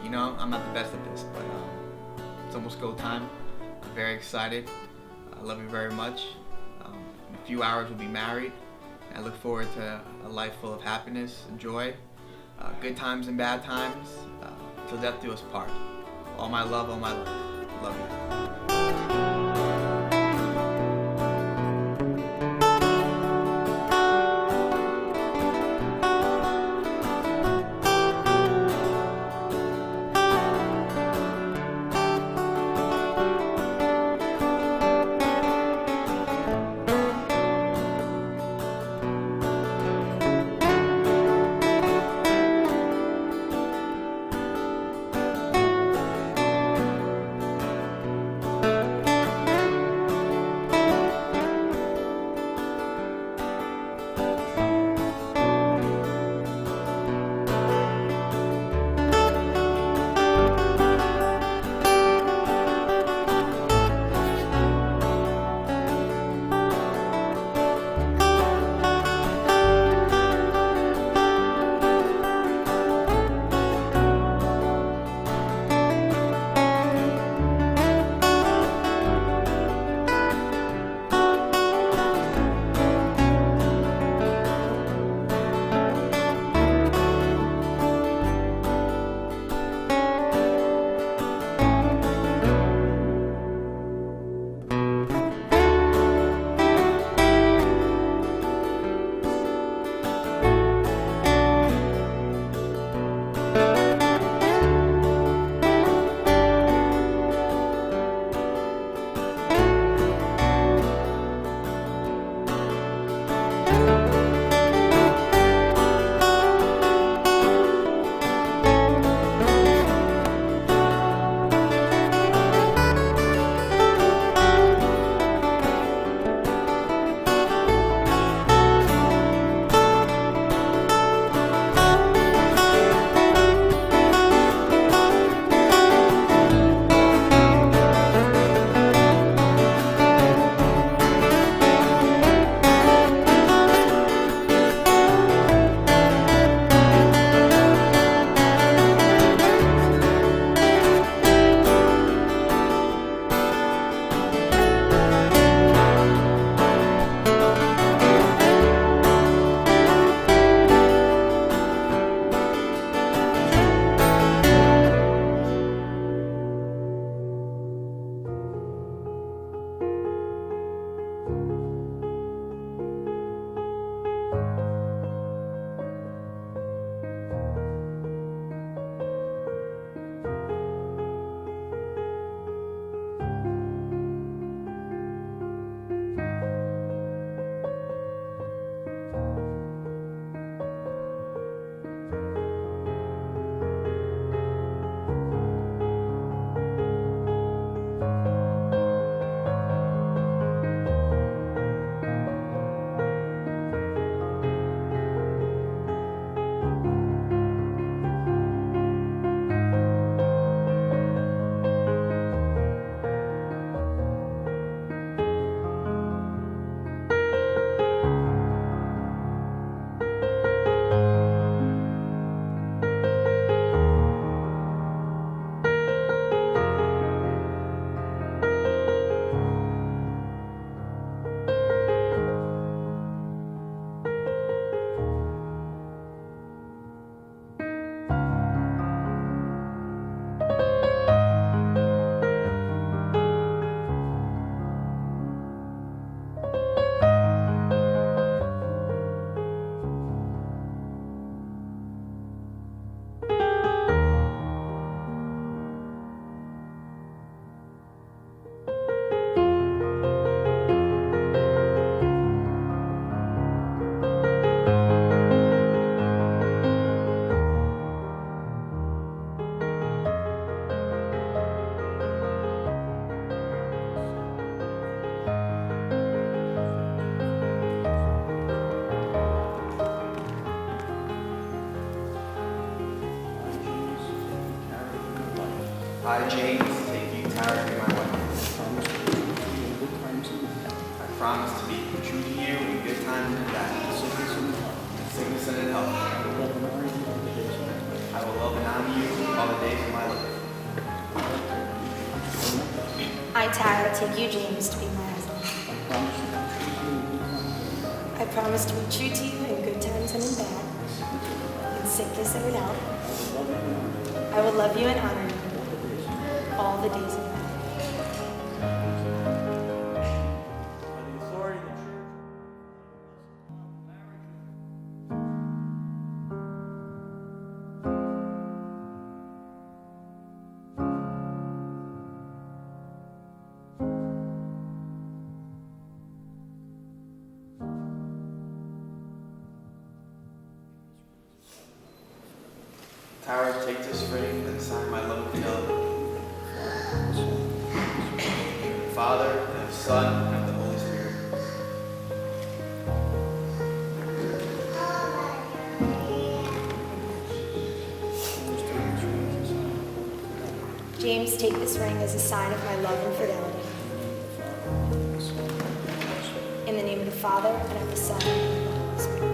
You know, I'm not the best at this, but it's almost go time. I'm very excited. I love you very much. In a few hours we'll be married. I look forward to a life full of happiness and joy, good times and bad times, till death do us part. All my love, all my life. Love you. I, James, take you, Tara, to be my wife. I promise to be true to you in good times and bad, sickness and in health. I will love and honor you all the days of my Tara, take you, James, to be my husband. I promise to be true to you in good times and in bad, in sickness and in health. I will love you and honor you all the days of my life. Tara, take this ring and sign my love and fidelity. In the Father, and of the Son, and of the Holy Spirit. James, take this ring as a sign of my love and fidelity. In the name of the Father, and of the Son, and of the Holy Spirit.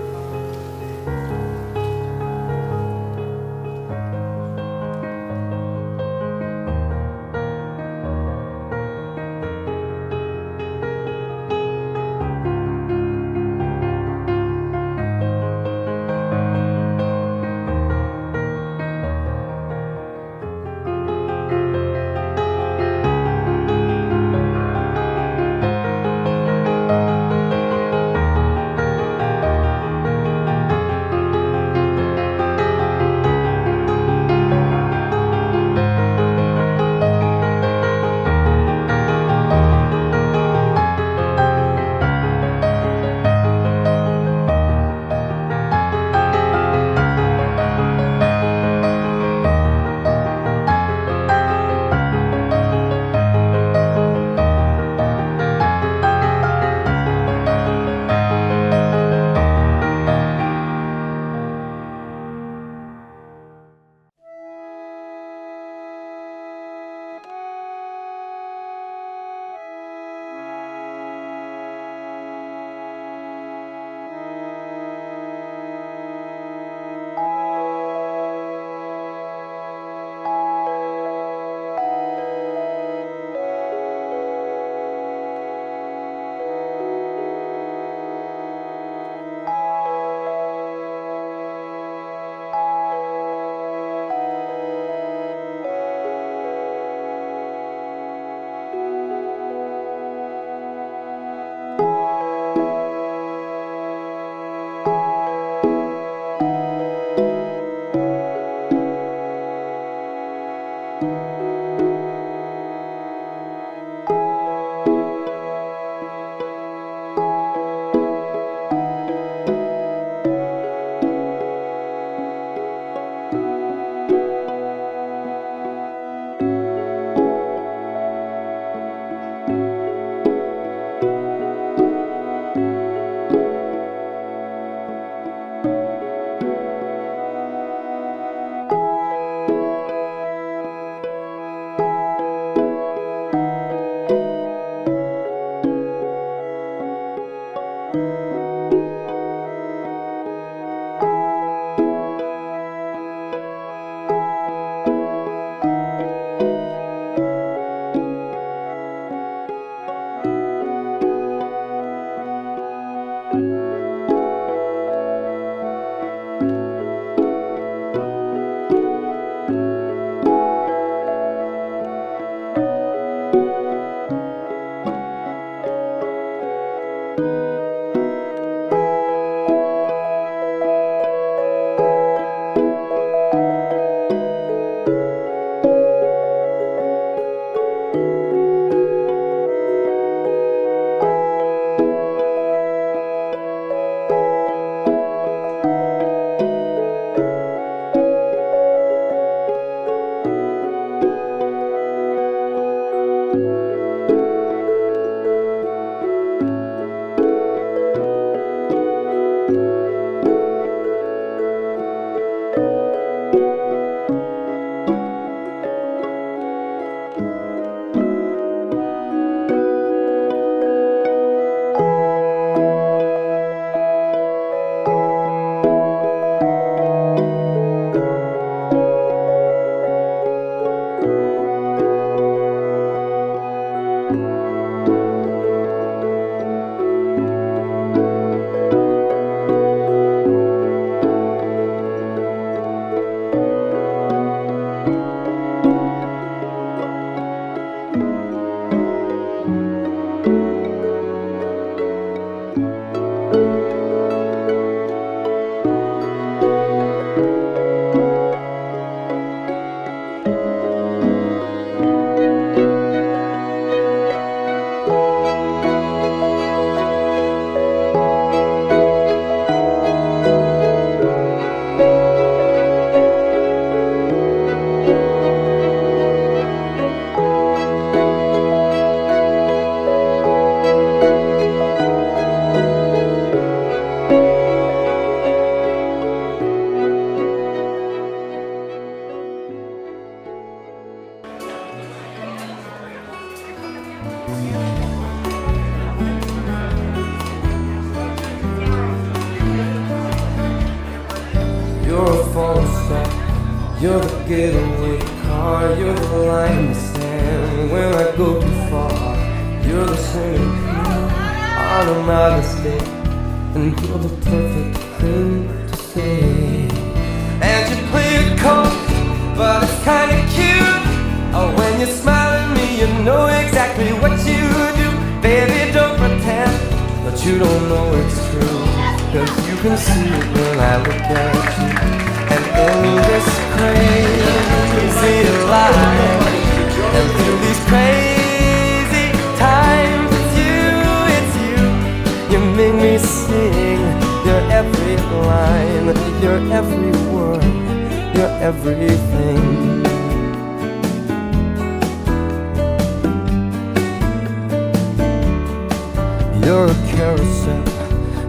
getaway car, you're the line in the sand. When I go too far, you're the swimming pool on another state, and you're the perfect thing to say. And you play it cold, but it's kinda cute. Oh, when you smile at me, you know exactly what you do. Baby, don't pretend that you don't know it's true, 'cause you can see it when I look at you. And in this crazy life, and through these crazy times, it's you, you make me sing your every line, your every word, your everything. You're a carousel,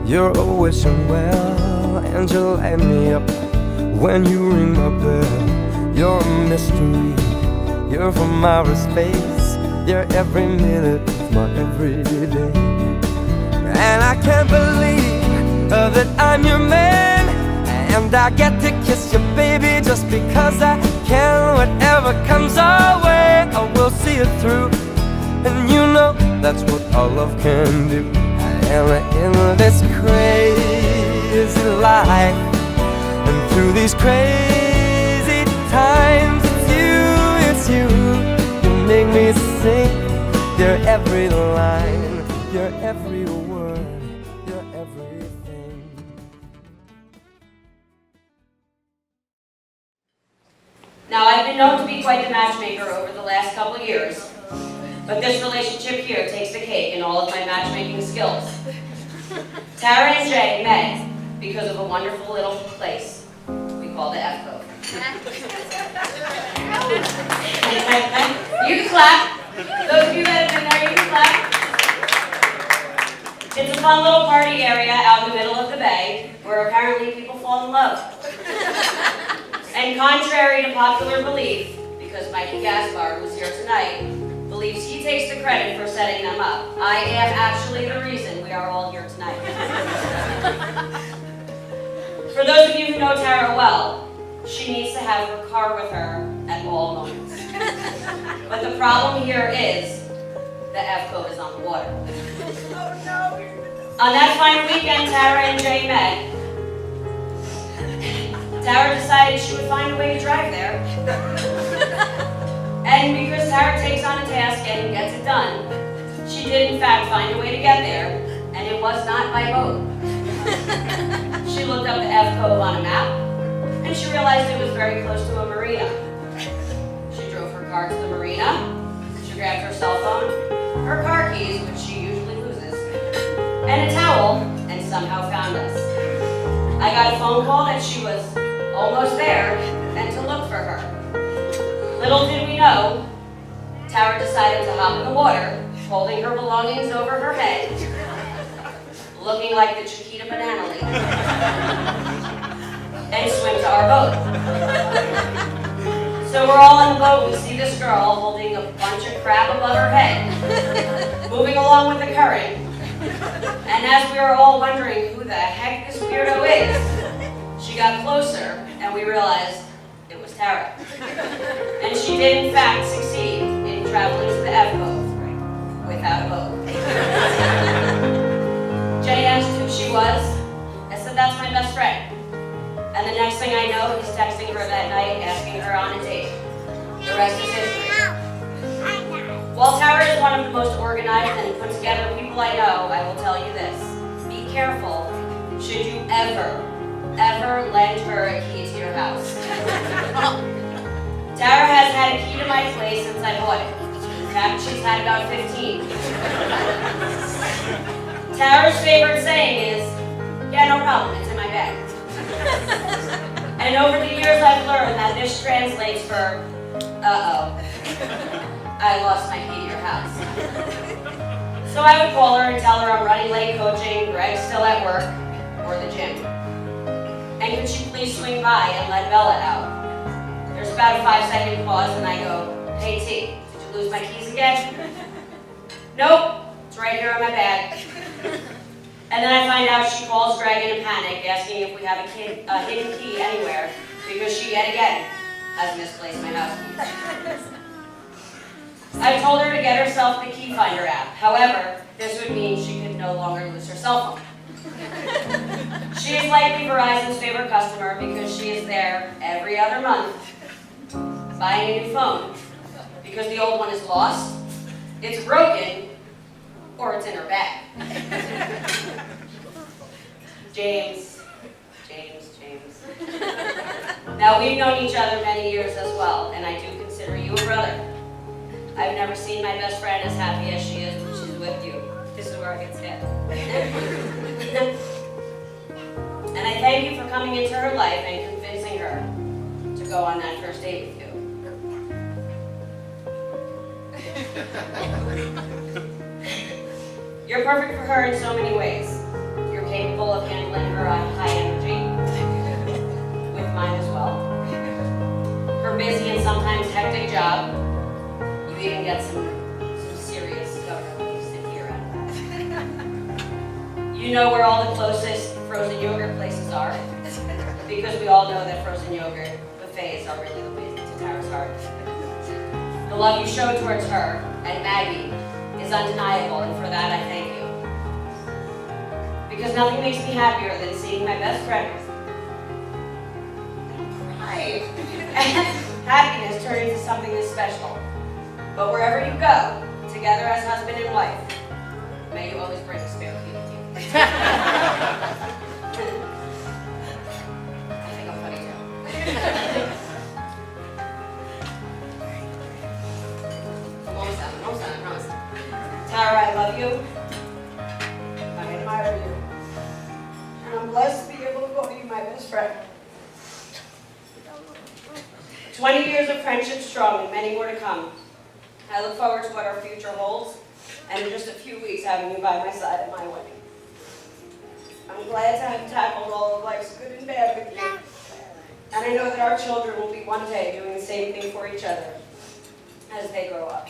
you're always well, and you light me up when you ring my bell. You're a mystery, you're from outer space, you're every minute of my everyday. And I can't believe that I'm your man, and I get to kiss you, baby, just because I can. Whatever comes our way, I will see it through. And you know that's what all love can do. I am in this crazy life, and through these crazy times, it's you, you make me sing your every line, your every word, your everything. Now, I've been known to be quite the matchmaker over the last couple of years, but this relationship here takes the cake in all of my matchmaking skills. Tara and Jay met because of a wonderful little place we call the F Code. You can clap. Those of you that have been there, you can clap. It's a fun little party area out in the middle of the bay where apparently people fall in love. And contrary to popular belief, because Mikey Gaspar, who's here tonight, believes he takes the credit for setting them up, I am actually the reason we are all here tonight. For those of you who know Tara well, she needs to have her car with her at all moments. But the problem here is the F code is on the water. On that fine weekend Tara and Jay met, Tara decided she would find a way to drive there. And because Tara takes on a task and gets it done, she did in fact find a way to get there, and it was not by boat. She looked up the F code on a map, and she realized it was very close to a marina. She drove her car to the marina, she grabbed her cell phone, her car keys, which she usually loses, and a towel, and somehow found us. I got a phone call that she was almost there, and to look for her. Little did we know, Tara decided to hop in the water, holding her belongings over her head, looking like the Chiquita banana leaf, and swim to our boat. So we're all on the boat, we see this girl holding a bunch of crap above her head, moving along with the current, and as we were all wondering who the heck this weirdo is, she got closer, and we realized it was Tara. And she did, in fact, succeed in traveling to the F code without a boat. Jay asked who she was. I said, that's my best friend. And the next thing I know, he's texting her that night, asking her on a date. The rest is history. While Tara is one of the most organized and put together people I know, I will tell you this. Be careful should you ever lend her a key to your house. Tara has had a key to my place since I bought it. In fact, she's had about 15. Tara's favorite saying is, yeah, no problem, it's in my bag. And over the years I've learned that this translates for, uh-oh, I lost my key to your house. So I would call her and tell her I'm running late coaching, Greg's still at work, or the gym. And could she please swing by and let Bella out? There's about a 5-second pause and I go, hey T, did you lose my keys again? Nope, it's right here in my bag. And then I find out she calls Greg in a panic, asking if we have a hidden key anywhere, because she yet again has misplaced my house keys. I told her to get herself the key finder app. However, this would mean she could no longer lose her cell phone. She is likely Verizon's favorite customer because she is there every other month buying a new phone because the old one is lost, it's broken, or it's in her bag. James. Now, we've known each other many years as well, and I do consider you a brother. I've never seen my best friend as happy as she is when she's with you. This is where I get scared. And I thank you for coming into her life and convincing her to go on that first date with you. You're perfect for her in so many ways. You're capable of handling her high energy, with mine as well. Her busy and sometimes hectic job. You even get some serious government leaves to hear out of that. You know where all the closest frozen yogurt places are, because we all know that frozen yogurt buffets are really the way to Tara's heart. The love you show towards her and Maggie is undeniable, and for that I thank you. Because nothing makes me happier than seeing my best friend cry and happiness turn into something this special. But wherever you go, together as husband and wife, may you always bring a spare key with you. I think I'm funny too. Almost done, I promise. Tara, I love you. I admire you. And I'm blessed to be able to call you my best friend. 20 years of friendship strong and many more to come. I look forward to what our future holds, and in just a few weeks having you by my side at my wedding. I'm glad to have tackled all of life's good and bad with you. And I know that our children will be one day doing the same thing for each other as they grow up.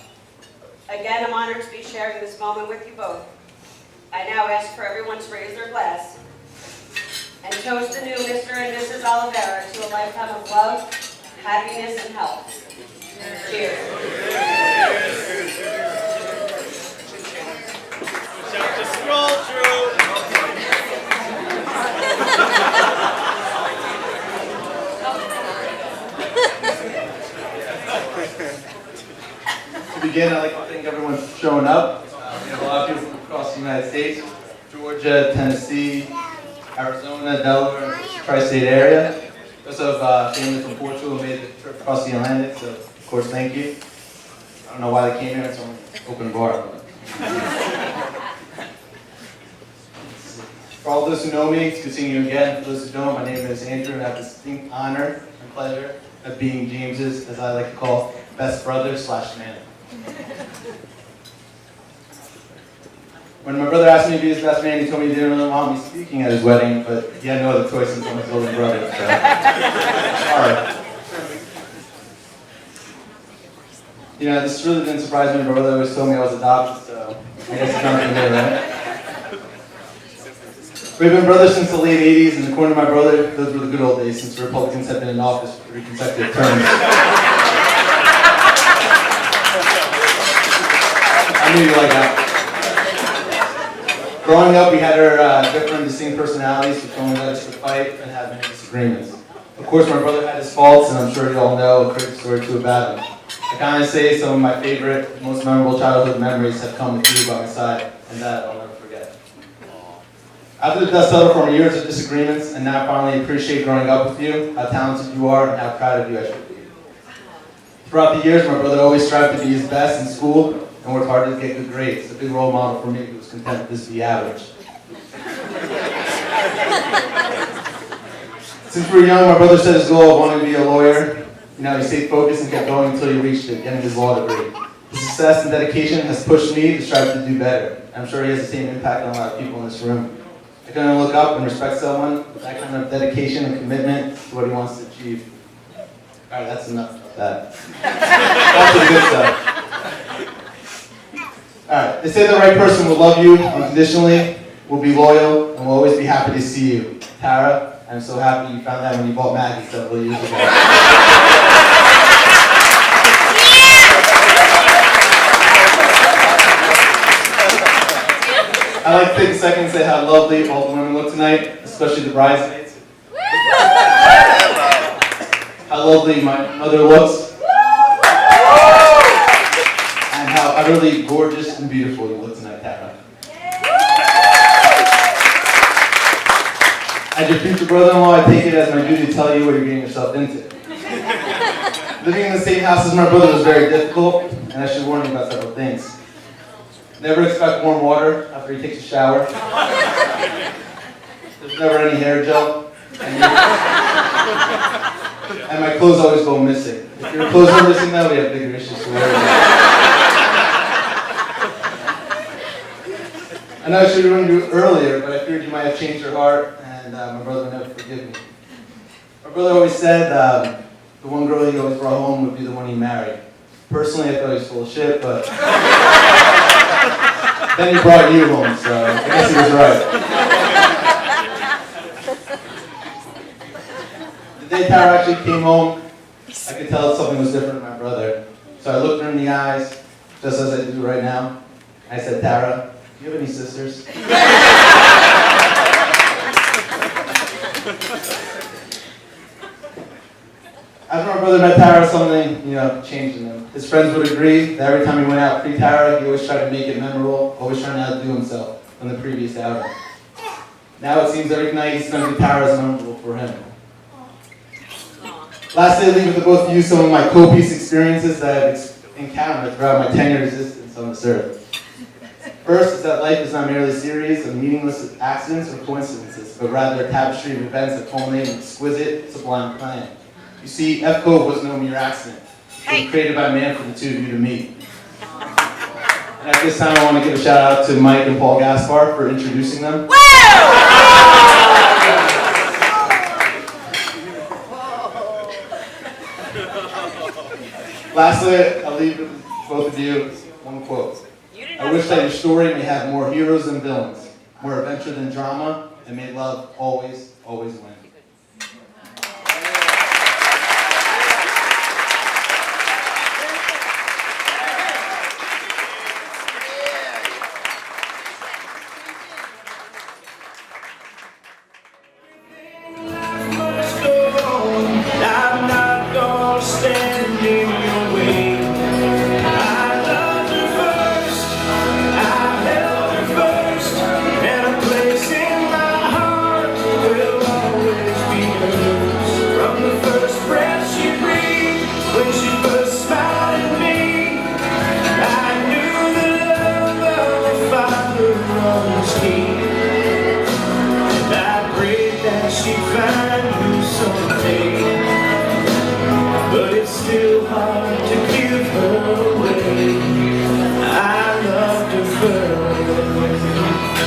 Again, I'm honored to be sharing this moment with you both. I now ask for everyone to raise their glass and toast the new Mr. and Mrs. Oliveira to a lifetime of love, happiness, and health. Cheers. Just scroll through. To begin, I'd like to thank everyone for showing up. We have a lot of people from across the United States, Georgia, Tennessee, Arizona, Delaware, and the tri-state area. We also have family from Portugal who made the trip across the Atlantic, so of course, thank you. I don't know why they came here, it's only open bar. But. For all those who know me, it's good seeing you again. For those who don't, my name is Andrew, and I have the distinct honor and pleasure of being James's, as I like to call, best brother / man. When my brother asked me to be his best man, he told me he didn't really want me speaking at his wedding, but he had no other choice since I'm his older brother, so. Alright. You know, this really didn't surprise me. My brother always told me I was adopted, so I guess it's nothing new, right? We've been brothers since the late 80s, and according to my brother, those were the good old days since the Republicans have been in office for 3 consecutive terms. I knew you like that. Growing up, we had our different distinct personalities, which only led us to fight and have many disagreements. Of course, my brother had his faults, and I'm sure you all know a crazy story to a bad one. I kind of say some of my favorite, most memorable childhood memories have come with you by my side, and that I'll never forget. After the dust settled from years of disagreements, and now I finally appreciate growing up with you, how talented you are, and how proud of you I should be. Throughout the years, my brother always strived to be his best in school, and worked hard to get good grades. A big role model for me who was content to just be average. Since we were young, my brother set his goal of wanting to be a lawyer. You know, he stayed focused and kept going until he reached it, getting his law degree. His success and dedication has pushed me to strive to do better. I'm sure he has the same impact on a lot of people in this room. I can only look up and respect someone with that kind of dedication and commitment to what he wants to achieve. Alright, that's enough of that. That's the good stuff. Alright, they say the right person will love you unconditionally, will be loyal, and will always be happy to see you. Tara, I'm so happy you found that when you bought Maggie several years ago. like to take a second and say how lovely all the women look tonight, especially the bridesmaids. How lovely my mother looks. And how utterly gorgeous and beautiful you look tonight, Tara. As your future brother-in-law, I take it as my duty to tell you what you're getting yourself into. Living in the same house as my brother was very difficult, and I should warn you about several things. Never expect warm water after he takes a shower. There's never any hair gel. And my clothes always go missing. If your clothes are missing though, we have bigger issues to worry about. I know I should have warned you earlier, but I feared you might have changed your heart, and my brother would never forgive me. My brother always said the one girl he always brought home would be the one he married. Personally, I thought he was full of shit, but then he brought you home, so I guess he was right. The day Tara actually came home, I could tell that something was different with my brother. So I looked her in the eyes, just as I do right now. I said, Tara, do you have any sisters? After my brother met Tara, something, changed in him. His friends would agree that every time he went out pre-Tara, he always tried to make it memorable, always trying to outdo himself from the previous outing. Now it seems every night he spends with Tara is memorable for him. Lastly, I leave with the both of you some of my copious experiences that I've encountered throughout my 10-year existence on this earth. First is that life is not merely a series of meaningless accidents or coincidences, but rather a tapestry of events that culminate in an exquisite, sublime plan. You see, F Cove was no mere accident. It was created by man for the two of you to meet. And at this time, I want to give a shout out to Mike and Paul Gaspar for introducing them. Lastly, I'll leave with both of you one quote. I wish that your story may have more heroes than villains, more adventure than drama, and may love always, always win.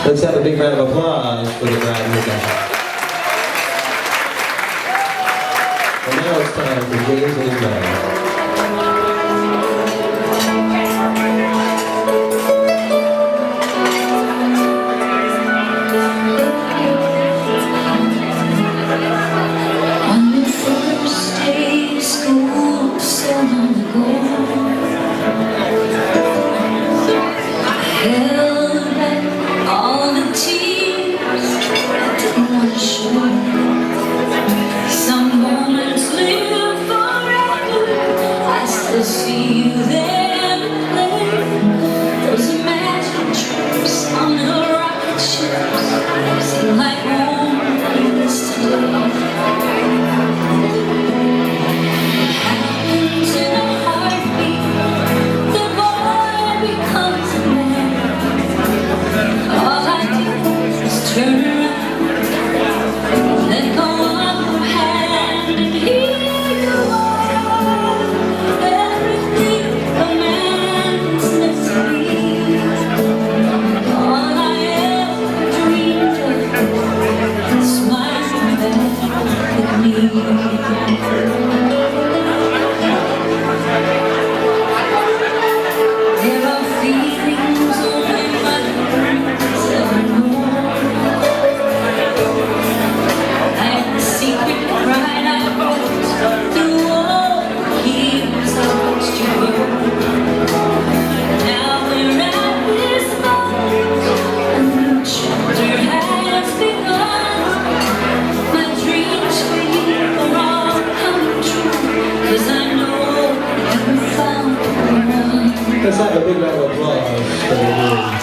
Let's have a big round of applause for the bride here now. And now it's time for James and his bride. On the first day of school, so long ago, I held back all the tears I didn't want to show. Some moments live forever. I still see you there to play. Those imagined trips on the rocket ships seem like home yesterday. Happens in a heartbeat. The boy becomes a man. All I do is turn around, let go of your hand, and here you are. Everything a man's meant to be. All I ever dreamed of. Let's have a big round of applause for the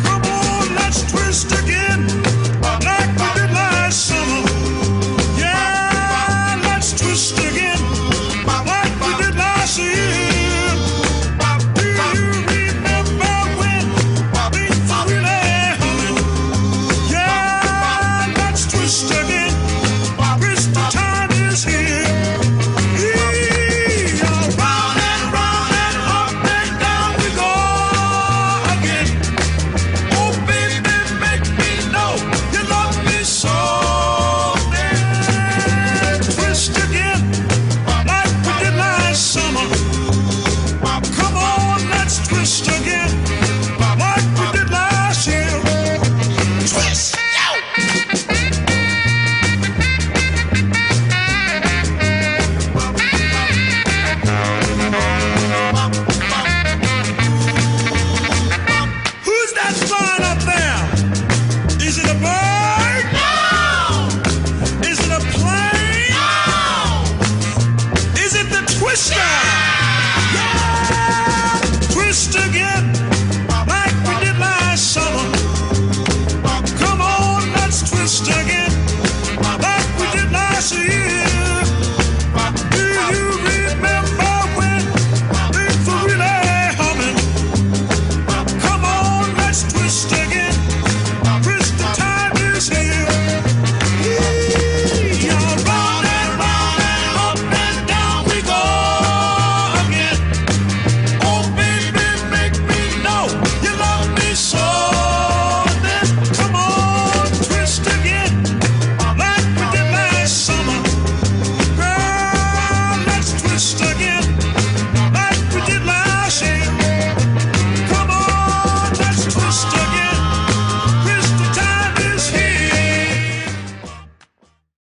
Come on, let's twist again.